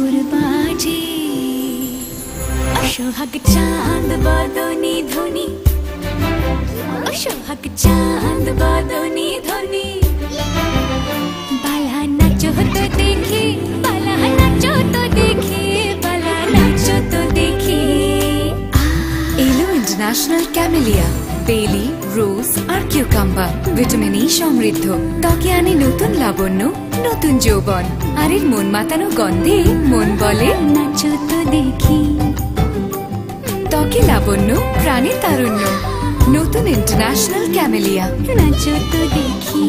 ঘুঘুর বাজে সোহাগ চাঁদ বদনি ধ্বনি সোহাগ চাঁদ বদনি ধ্বনি বালা নাচো তো দেখি বালা নাচো তো দেখি বালা নাচো তো দেখি এলো ইন্টারন্যাশনাল ক্যামেলিয়া বেলি রোজ আর কিউকাম্বার ভিটামিন ই সমৃদ্ধ ত্বকে আনে নতুন লাবণ্য নতুন যৌবন আর এর মন মাতানো গন্ধে মন বলে নাচো তো দেখি ত্বকে লাবণ্য প্রাণে তারুণ্য নতুন ইন্টারন্যাশনাল ক্যামেলিয়া নাচো তো দেখি।